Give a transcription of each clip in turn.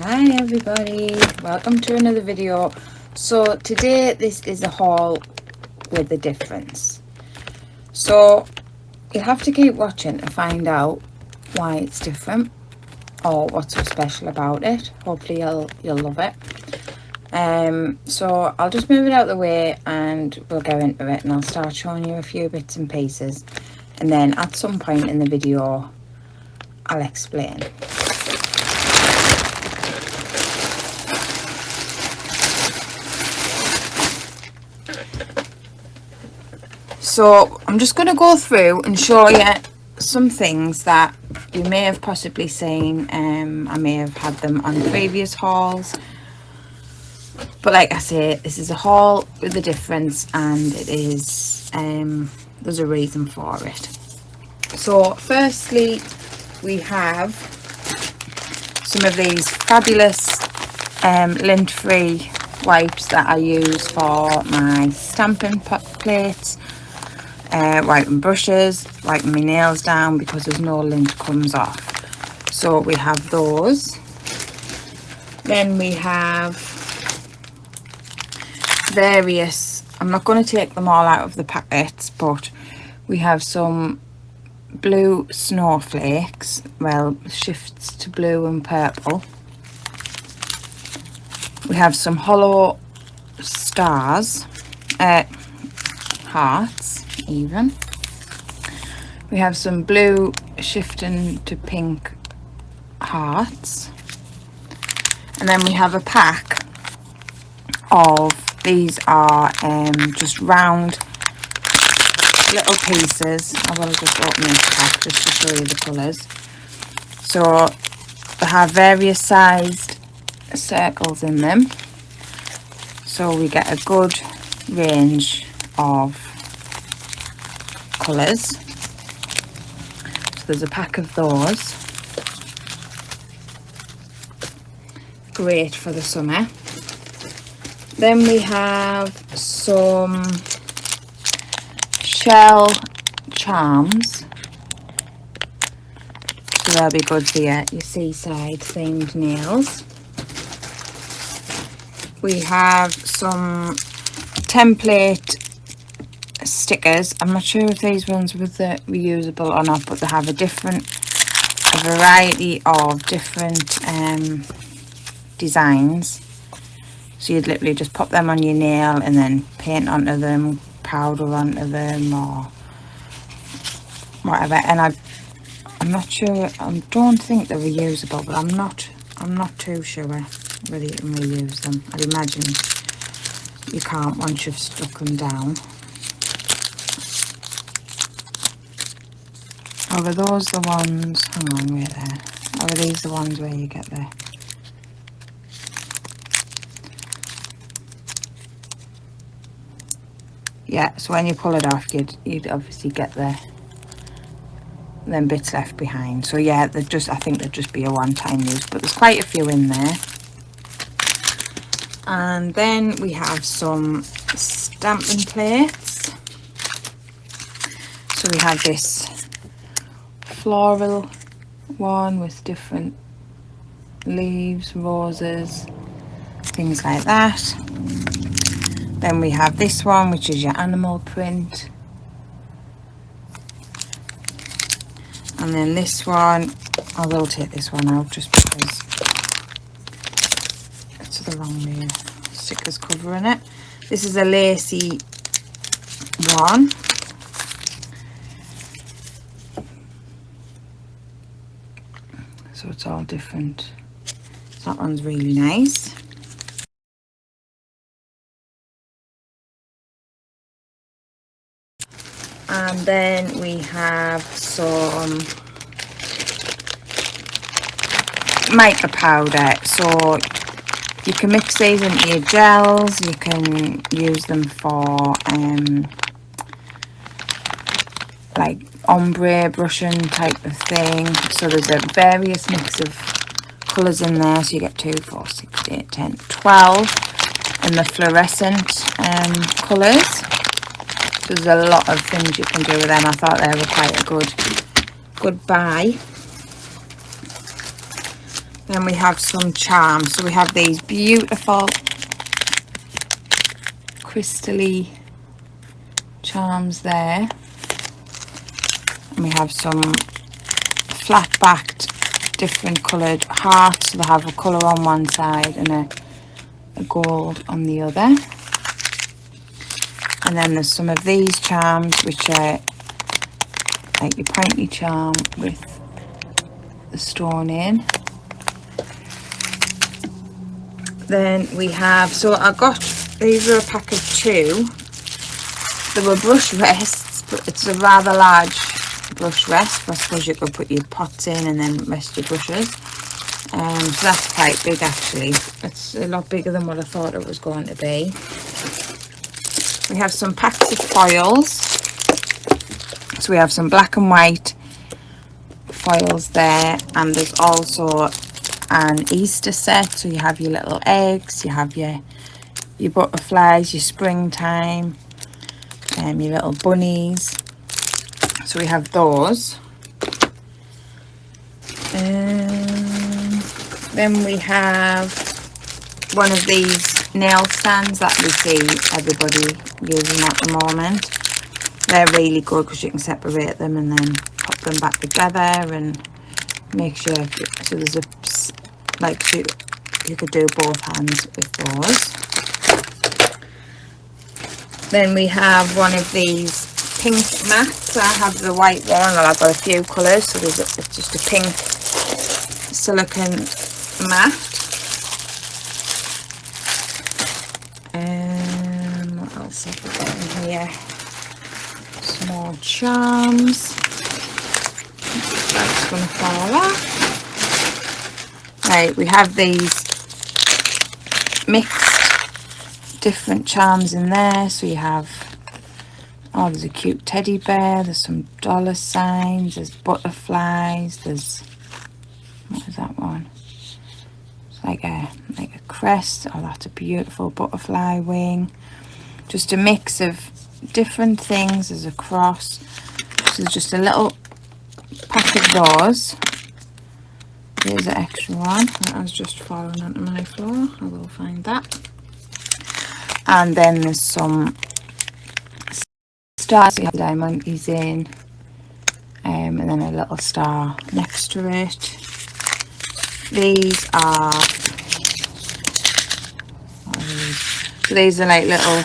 Hi everybody, welcome to another video. So today this is a haul with a difference. So you'll have to keep watching to find out why it's different or what's so special about it. Hopefully you'll love it. So I'll just move it out of the way and we'll go into it, and I'll start showing you a few bits and pieces, and then at some point in the video I'll explain. So I'm just going to go through and show you some things that you may have possibly seen. I may have had them on previous hauls, but like I say, this is a haul with a difference, and it is there's a reason for it. So firstly, we have some of these fabulous lint-free wipes that I use for my stamping plates, wiping brushes, wiping my nails down because there's no lint comes off. So we have those. Then we have various, I'm not going to take them all out of the packets, but we have some blue snowflakes, well, shifts to blue and purple. We have some hollow stars, hearts even. We have some blue shifting to pink hearts, and then we have a pack of these are just round little pieces. I will just open this pack just to show you the colours. So they have various sized circles in them, so we get a good range of colours. So there's a pack of those, great for the summer. Then we have some shell charms, so they'll be good for your seaside themed nails. We have some template stickers. I'm not sure if these ones were the reusable or not, but they have a variety of different designs. So you'd literally just pop them on your nail and then paint onto them, powder onto them, or whatever. And I'm not sure. I don't think they're reusable, but I'm not too sure whether you can reuse them. I'd imagine you can't once you've stuck them down. Or are those the ones? Hang on, wait there. Or are these the ones where you get the? Yeah, so when you pull it off, you'd obviously get them bits left behind. So yeah, I think they'd just be a one-time use, but there's quite a few in there. And then we have some stamping plates. So we have this floral one with different leaves, roses, things like that. Then we have this one, which is your animal print. And then this one, I will take this one out just because it's the wrong way. Stickers covering it. This is a lacy one. So it's all different. That one's really nice. And then we have some mica powder. So you can mix these into your gels. You can use them for like ombre brushing type of thing. So there's a various mix of colours in there. So you get 2, 4, 6, 8, 10, 12 in the fluorescent colours. There's a lot of things you can do with them. I thought they were quite a good buy. Then we have some charms. So we have these beautiful crystally charms there. And we have some flat backed different coloured hearts. So they have a colour on one side and a gold on the other. And then there's some of these charms which are like your pointy charm with the stone in. Then we have, so I got, these are a pack of 2. They were brush rests, but it's a rather large brush rest. I suppose you could put your pots in and then rest your brushes. So that's quite big actually. It's a lot bigger than what I thought it was going to be. We have some packs of foils. So we have some black and white foils there, and there's also an Easter set. So you have your little eggs, you have your butterflies, your springtime, and your little bunnies. So we have those. Then we have one of these nail stands that we see everybody using at the moment. They're really good because you can separate them and then pop them back together and make sure, so there's a, like, so you could do both hands with those. Then we have one of these pink mats. I have the white one, and I've got a few colours, so there's it's just a pink silicone mat. What else have we got in here? Small charms. That's going to fall off. Right, we have these mixed different charms in there. So you have, oh, there's a cute teddy bear, there's some dollar signs, there's butterflies, there's, what is that one? It's like a crest. Oh, that's a beautiful butterfly wing. Just a mix of different things. There's a cross. So there's just a little pack of those. Here's an extra one that has just fallen onto my floor. I will find that. And then there's some stars. You have diamonds in, and then a little star next to it. These are, what are these? So these are like little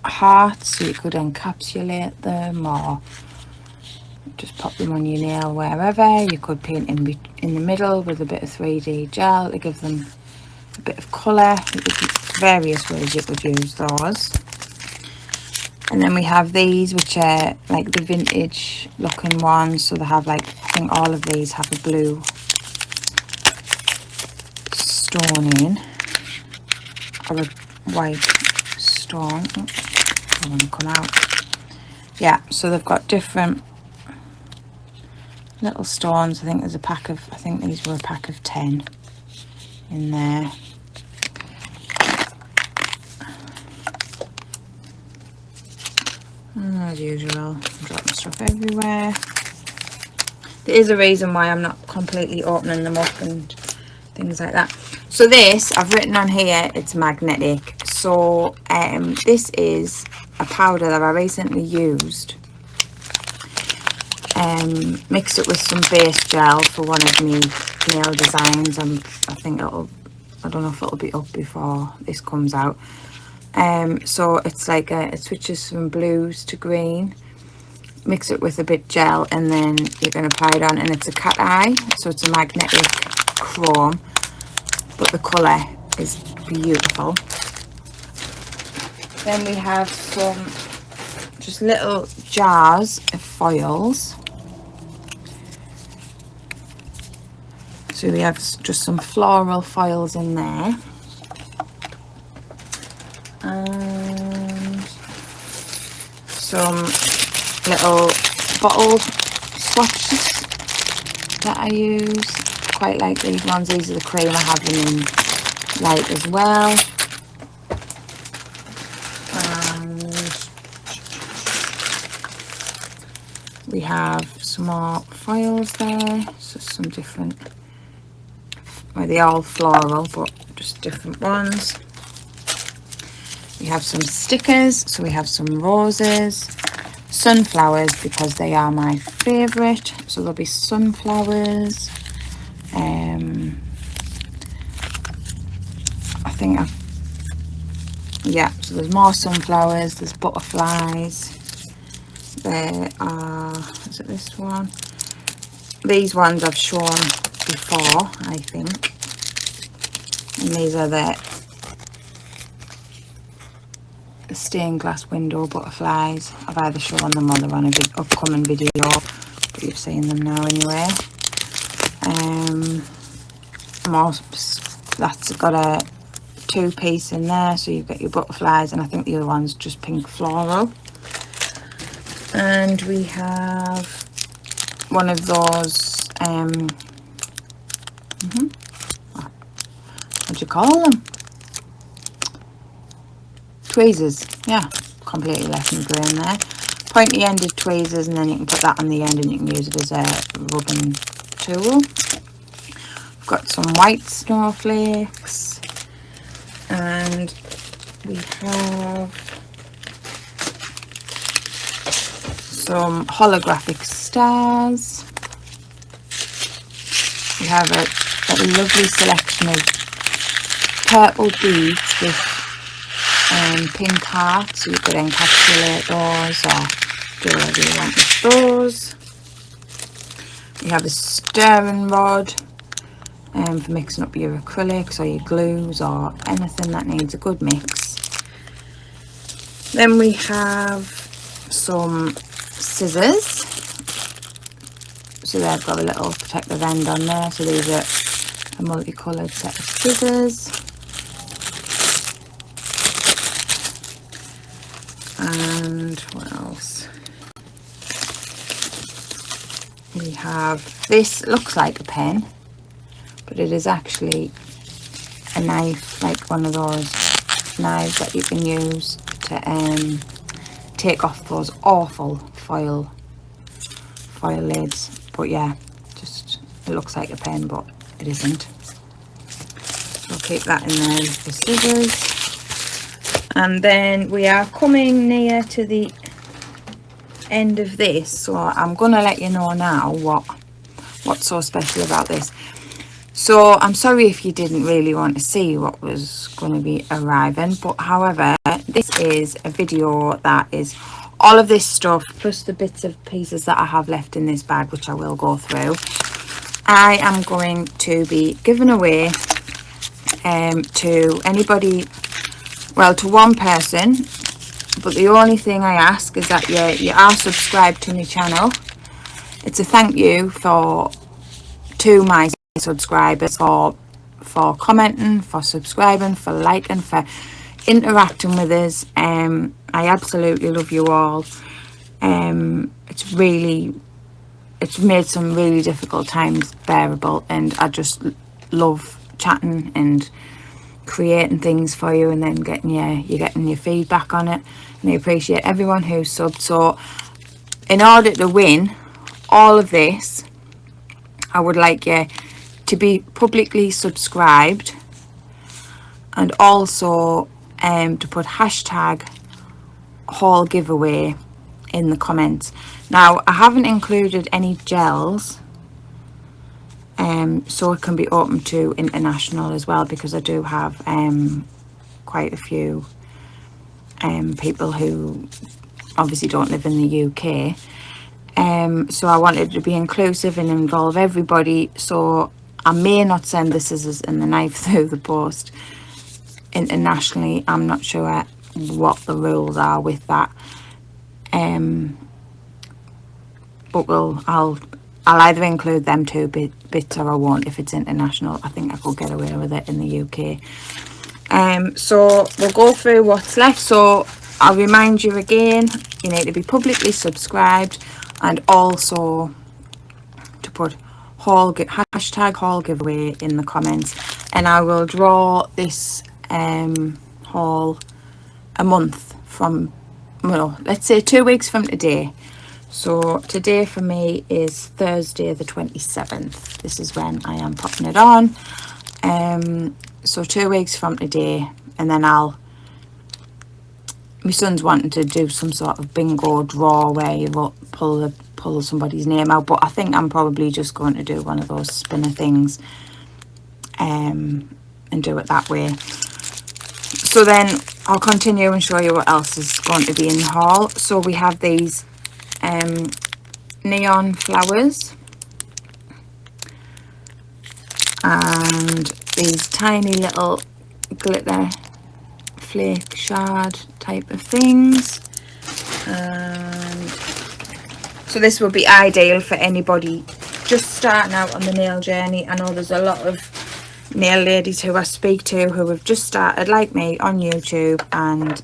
hearts, so you could encapsulate them or just pop them on your nail wherever. You could paint in the middle with a bit of 3D gel to give them a bit of colour. Various ways you could use those. And then we have these, which are like the vintage looking ones. So they have like, I think all of these have a blue stone in, or a white stone. I want to come out. Yeah, so they've got different little stones. I think there's a pack of, I think these were a pack of 10 in there. As usual, I'm dropping stuff everywhere. There is a reason why I'm not completely opening them up and things like that. So this, I've written on here, it's magnetic. So this is a powder that I recently used. Mixed it with some base gel for one of my nail designs. I think it'll, I don't know if it'll be up before this comes out. So it's like it switches from blues to green. Mix it with a bit gel and then you can apply it on, and it's a cat eye, so it's a magnetic chrome, but the colour is beautiful. Then we have some just little jars of foils. So we have just some floral foils in there. And some little bottle swatches that I use. Quite like these ones. These are the cream. I have them in light as well. And we have some more foils there. So some different where they're all floral, but just different ones. We have some stickers, so we have some roses, sunflowers, because they are my favourite, so there'll be sunflowers. I think yeah, so there's more sunflowers, there's butterflies, there are, is it this one? These ones I've shown before, I think, and these are the stained glass window butterflies. I've either shown them or they're on a big upcoming video, but you've seen them now anyway. That's got a 2-piece in there, so you've got your butterflies, and I think the other one's just pink floral. And we have one of those what do you call them? Tweezers. Yeah, completely left me brain there. Pointy ended tweezers, and then you can put that on the end and you can use it as a rubbing tool. We've got some white snowflakes, and we have some holographic stars. We have a lovely selection of purple beads with pink hearts, so you could encapsulate those or do whatever you want with those. We have a stirring rod for mixing up your acrylics or your glues or anything that needs a good mix. Then we have some scissors, so they've got a little protective end on there, so these are a multicoloured set of scissors. And what else? We have, this looks like a pen, but it is actually a knife, like one of those knives that you can use to take off those awful foil lids. But yeah, just it looks like a pen, but it isn't. I'll keep that in there with the scissors. And then we are coming near to the end of this, so I'm gonna let you know now what's so special about this. So I'm sorry if you didn't really want to see what was going to be arriving, but however, this is a video that is all of this stuff plus the bits of pieces that I have left in this bag, which I will go through. I am going to be giving away to anybody, well, to one person, but the only thing I ask is that you are subscribed to my channel. It's a thank you to my subscribers for commenting, for subscribing, for liking, for interacting with us. I absolutely love you all. It's made some really difficult times bearable, and I just love chatting and creating things for you, and then getting your feedback on it. And I appreciate everyone who's subbed. So in order to win all of this, I would like you to be publicly subscribed, and also to put hashtag haul giveaway in the comments. Now, I haven't included any gels, so it can be open to international as well, because I do have quite a few people who obviously don't live in the UK. So I wanted to be inclusive and involve everybody, so I may not send the scissors and the knife through the post internationally. I'm not sure what the rules are with that, but I'll either include them two bits or I won't if it's international. I think I could get away with it in the UK. So we'll go through what's left. So I'll remind you again, you need to be publicly subscribed, and also to put hashtag haul giveaway in the comments, and I will draw this haul a month from, well, let's say 2 weeks from today. So today for me is Thursday the 27th. This is when I am popping it on, So 2 weeks from today, and then my son's wanting to do some sort of bingo draw where you pull somebody's name out, but I think I'm probably just going to do one of those spinner things, and do it that way. So then I'll continue and show you what else is going to be in the haul. So we have these neon flowers and these tiny little glitter flake shard type of things, and so this will be ideal for anybody just starting out on the nail journey. I know there's a lot of nail ladies who I speak to who have just started like me on YouTube, and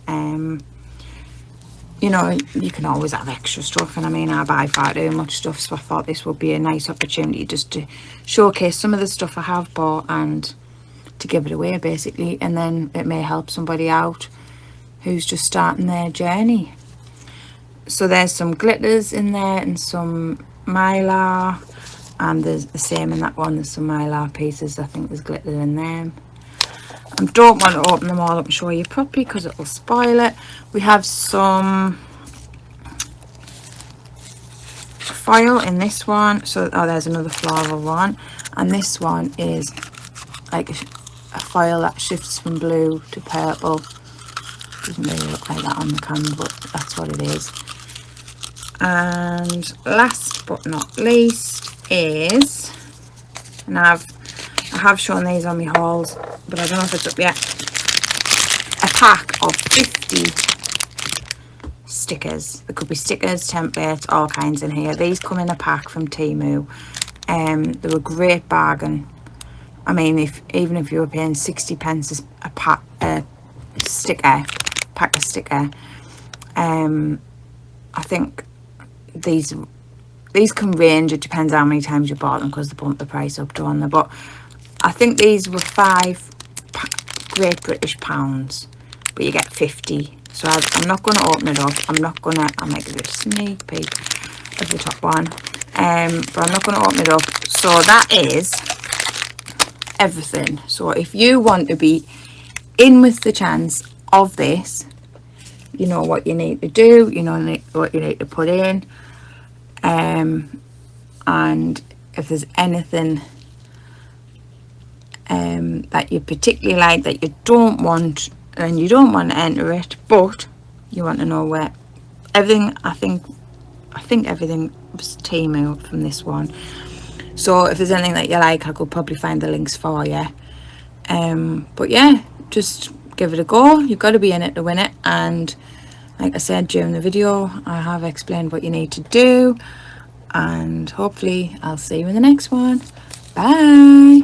you know, you can always have extra stuff, and I mean, I buy far too much stuff, so I thought this would be a nice opportunity just to showcase some of the stuff I have bought and to give it away basically, and then it may help somebody out who's just starting their journey. So there's some glitters in there and some mylar, and there's the same in that one, there's some mylar pieces. I think there's glitter in them. I don't want to open them all up and show you properly because it will spoil it. We have some foil in this one. So there's another floral one, and this one is like a foil that shifts from blue to purple. Doesn't really look like that on the camera, but that's what it is. And last but not least is, and I have shown these on my hauls, but I don't know if it's up yet, a pack of 50 stickers. There could be stickers, templates, all kinds in here. These come in a pack from Temu. They're a great bargain. I mean, even if you were paying 60 pence a pack, pack of sticker, I think these can range. It depends how many times you bought them because they bump the price up, don't they? But I think these were £5 Great British pounds, but you get 50. So I'm not going to open it up. I'll make a little sneak peek of the top one, but I'm not going to open it up. So that is everything. So if you want to be in with the chance of this, you know what you need to do, you know what you need to put in, and if there's anything that you particularly like that you don't want, and you don't want to enter it, but you want to know where everything, I think everything was Temu from this one. So if there's anything that you like, I could probably find the links for you. But yeah, just give it a go. You've got to be in it to win it, and like I said during the video, I have explained what you need to do, and hopefully I'll see you in the next one. Bye.